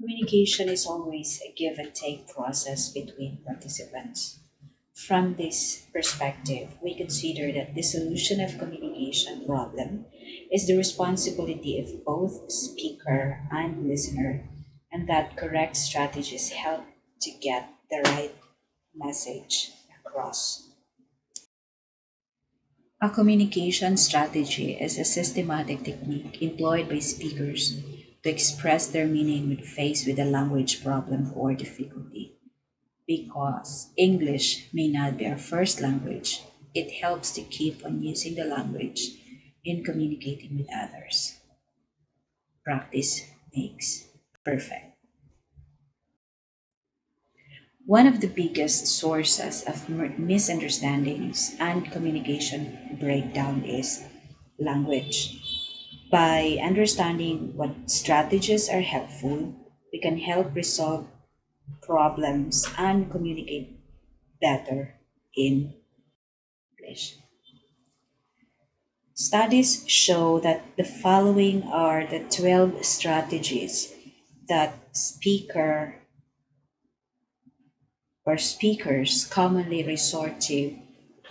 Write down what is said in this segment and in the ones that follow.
Communication is always a give and take process between participants. From this perspective, we consider that the solution of communication problem is the responsibility of both speaker and listener, and that correct strategies help to get the right message across. A communication strategy is a systematic technique employed by speakers to express their meaning when faced with a language problem or difficulty. Because English may not be our first language, it helps to keep on using the language in communicating with others. Practice makes perfect. One of the biggest sources of misunderstandings and communication breakdown is language. By understanding what strategies are helpful, we can help resolve problems and communicate better in English. Studies show that the following are the 12 strategies that speakers commonly resort to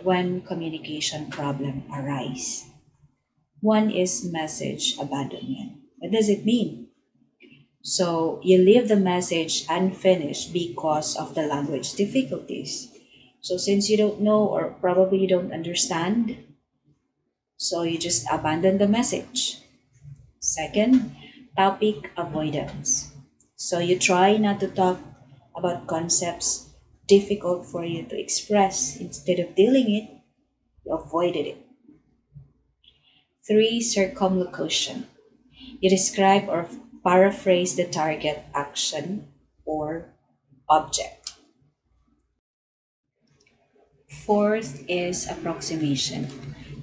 when communication problem arise. One is message abandonment. What does it mean? So you leave the message unfinished because of the language difficulties. So since you don't know or probably you don't understand, so you just abandon the message. Second, topic avoidance. So you try not to talk about concepts difficult for you to express. Instead of dealing it, you avoided it. Three, circumlocution. You describe or paraphrase the target action or object. Fourth is approximation.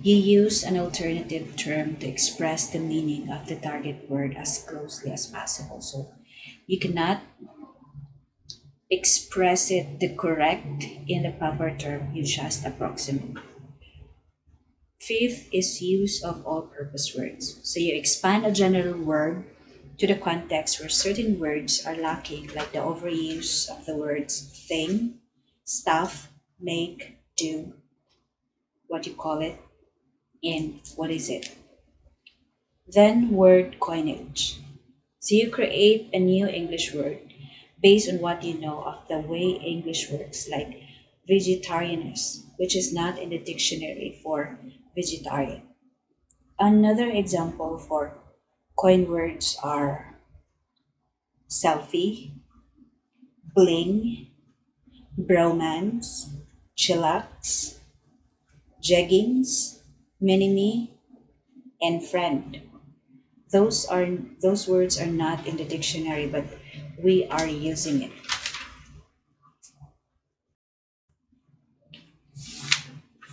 You use an alternative term to express the meaning of the target word as closely as possible. So you cannot express it the correct in the proper term, you just approximate. Fifth is use of all-purpose words. So you expand a general word to the context where certain words are lacking, like the overuse of the words thing, stuff, make, do, what you call it, and what is it. Then word coinage. So you create a new English word based on what you know of the way English works, like vegetarianist, which is not in the dictionary for vegetarian. Another example for coin words are selfie, bling, bromance, chillax, jeggings, mini-me, and friend. Those words are not in the dictionary, but we are using it.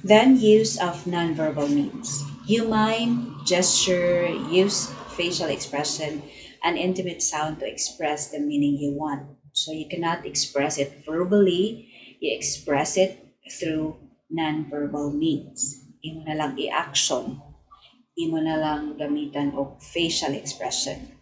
Then use of nonverbal means. You mime, gesture, use facial expression, and intimate sound to express the meaning you want. So you cannot express it verbally, you express it through nonverbal means. Imo na lang i-action, imo na lang gamitan og facial expression.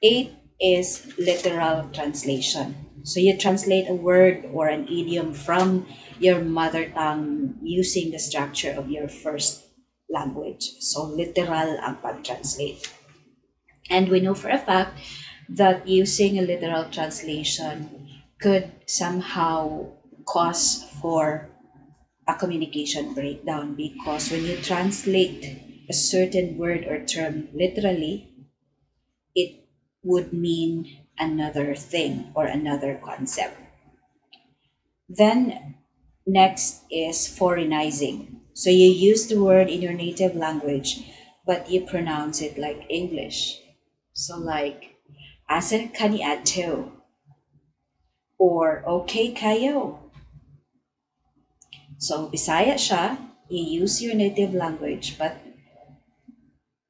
Eight is literal translation. So you translate a word or an idiom from your mother tongue using the structure of your first language. So literal ang pag-translate. And we know for a fact that using a literal translation could somehow cause for a communication breakdown because when you translate a certain word or term literally, it would mean another thing or another concept. Then next is foreignizing. So you use the word in your native language, but you pronounce it like English. So like asan ka ni ato or okay kayo. So Bisaya siya, you use your native language, but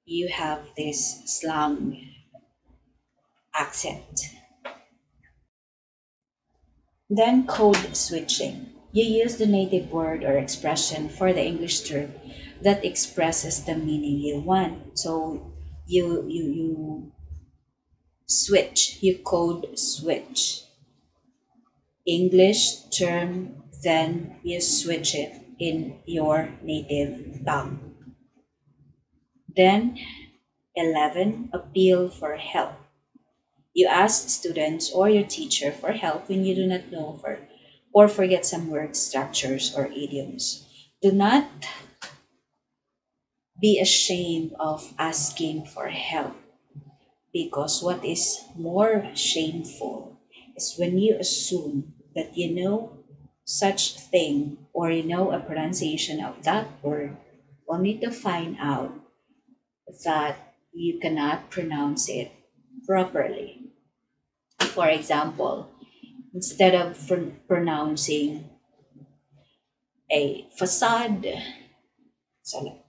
you have this slang accent. Then code switching. You use the native word or expression for the English term that expresses the meaning you want. So you Switch, you code switch. English term, then you switch it in your native tongue. Then 11, appeal for help. You ask students or your teacher for help when you do not know for or forget some word structures or idioms. Do not be ashamed of asking for help, because what is more shameful is when you assume that you know such thing or you know a pronunciation of that word only to find out that you cannot pronounce it properly. For example, instead of pronouncing a facade, so like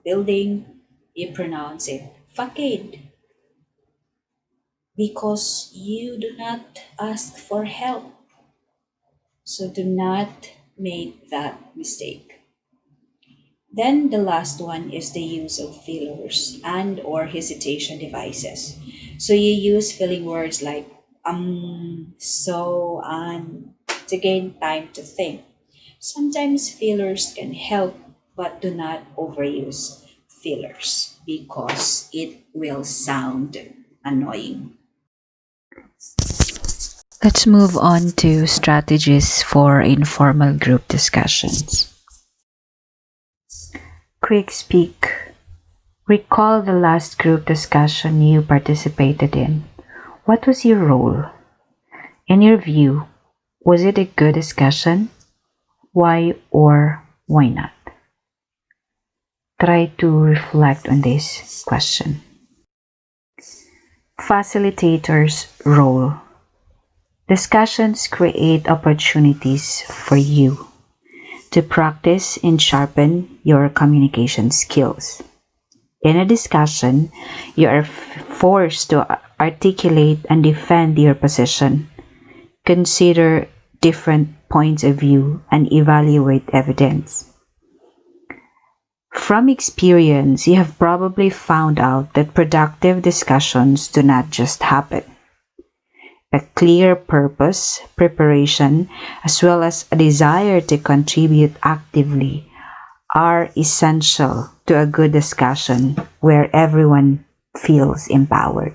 building, you pronounce it facade because you do not ask for help. So do not make that mistake. Then the last one is the use of fillers and or hesitation devices. So you use filling words like so, and to gain time to think. Sometimes fillers can help, but do not overuse fillers because it will sound annoying. Let's move on to strategies for informal group discussions. Quick speak. Recall the last group discussion you participated in. What was your role? In your view, was it a good discussion? Why or why not? Try to reflect on this question. Facilitator's role. Discussions create opportunities for you to practice and sharpen your communication skills. In a discussion, you are forced to articulate and defend your position, consider different points of view, and evaluate evidence. From experience, you have probably found out that productive discussions do not just happen. A clear purpose, preparation, as well as a desire to contribute actively are essential to a good discussion where everyone feels empowered.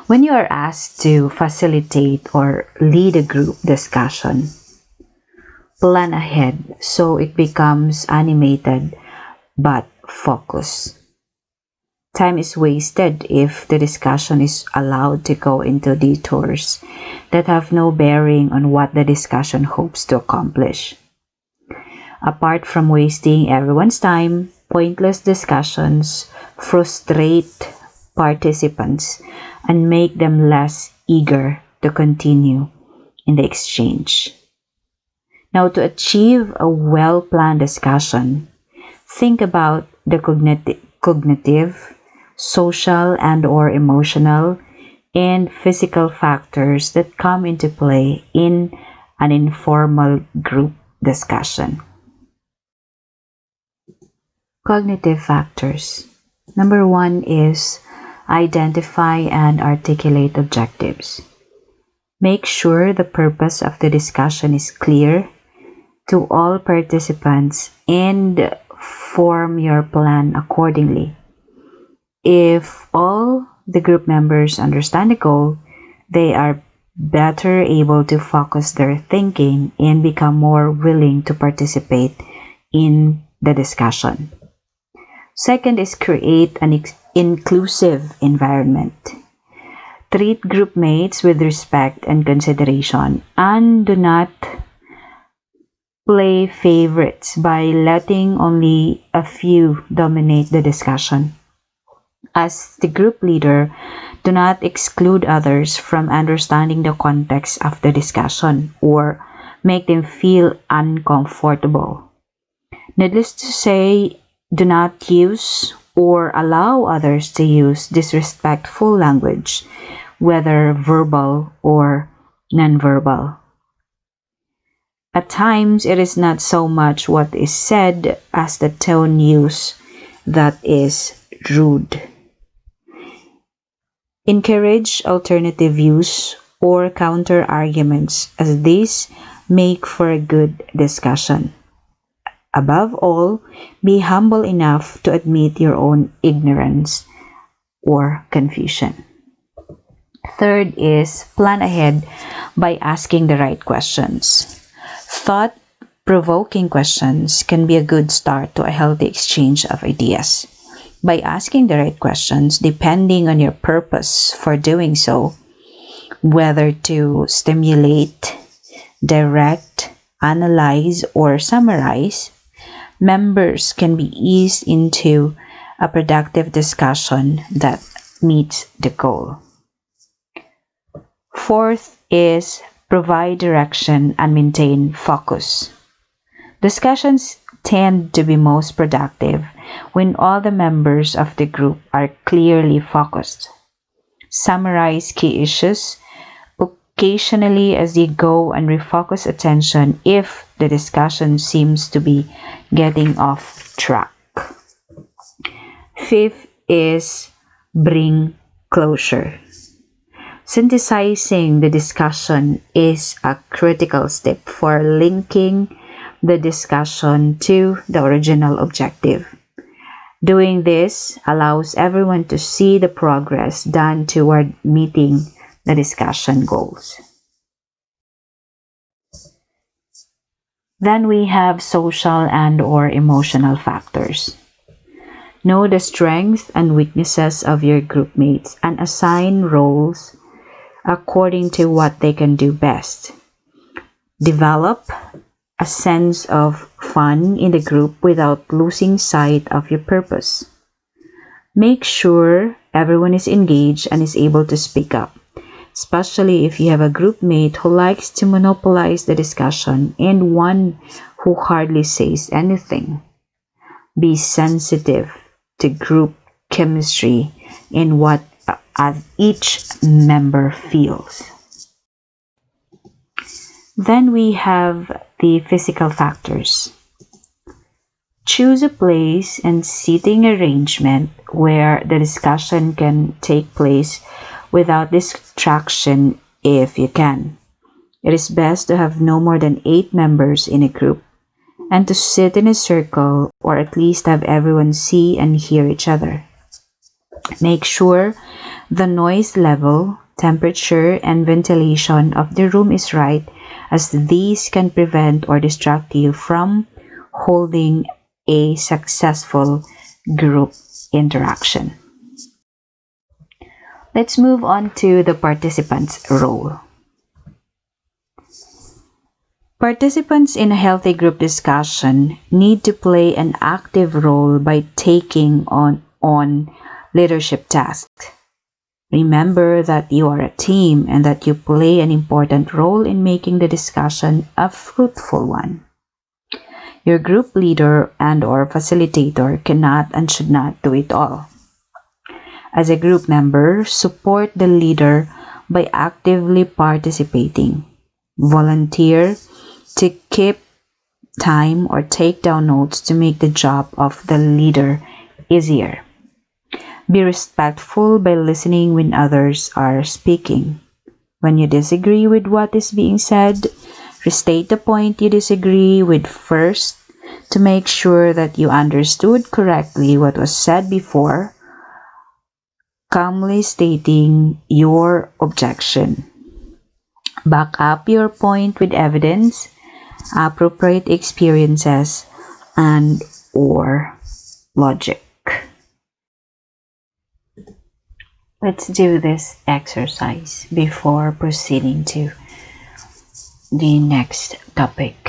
When you are asked to facilitate or lead a group discussion, plan ahead so it becomes animated but focused. Time is wasted if the discussion is allowed to go into detours that have no bearing on what the discussion hopes to accomplish. Apart from wasting everyone's time, pointless discussions frustrate participants and make them less eager to continue in the exchange. Now, to achieve a well-planned discussion, think about the cognitive, social and or emotional, and physical factors that come into play in an informal group discussion. Cognitive factors. Number one is identify and articulate objectives. Make sure the purpose of the discussion is clear to all participants and form your plan accordingly. If all the group members understand the goal, they are better able to focus their thinking and become more willing to participate in the discussion. Second is create an inclusive environment. Treat group mates with respect and consideration, and do not play favorites by letting only a few dominate the discussion. As the group leader, do not exclude others from understanding the context of the discussion or make them feel uncomfortable. Needless to say, do not use or allow others to use disrespectful language, whether verbal or nonverbal. At times, it is not so much what is said as the tone used that is rude. Encourage alternative views or counter arguments, as these make for a good discussion. Above all, be humble enough to admit your own ignorance or confusion. Third is plan ahead by asking the right questions. Thought provoking questions can be a good start to a healthy exchange of ideas. By asking the right questions, depending on your purpose for doing so, whether to stimulate, direct, analyze, or summarize, members can be eased into a productive discussion that meets the goal. Fourth is provide direction and maintain focus. Discussions tend to be most productive when all the members of the group are clearly focused. Summarize key issues occasionally as you go and refocus attention if the discussion seems to be getting off track. Fifth is bring closure. Synthesizing the discussion is a critical step for linking the discussion to the original objective. Doing this allows everyone to see the progress done toward meeting the discussion goals. Then we have social and/or emotional factors. Know the strengths and weaknesses of your groupmates and assign roles according to what they can do best. Develop a sense of fun in the group without losing sight of your purpose. Make sure everyone is engaged and is able to speak up, especially if you have a groupmate who likes to monopolize the discussion and one who hardly says anything. Be sensitive to group chemistry and what each member feels. Then we have the physical factors. Choose a place and seating arrangement where the discussion can take place without distraction if you can. It is best to have no more than 8 members in a group and to sit in a circle or at least have everyone see and hear each other. Make sure the noise level, temperature, and ventilation of the room is right, as these can prevent or distract you from holding a successful group interaction. Let's move on to the participants' role. Participants in a healthy group discussion need to play an active role by taking on leadership tasks. Remember that you are a team and that you play an important role in making the discussion a fruitful one. Your group leader and/or facilitator cannot and should not do it all. As a group member, support the leader by actively participating. Volunteer to keep time or take down notes to make the job of the leader easier. Be respectful by listening when others are speaking. When you disagree with what is being said, restate the point you disagree with first to make sure that you understood correctly what was said before, calmly stating your objection. Back up your point with evidence, appropriate experiences, and/or logic. Let's do this exercise before proceeding to the next topic.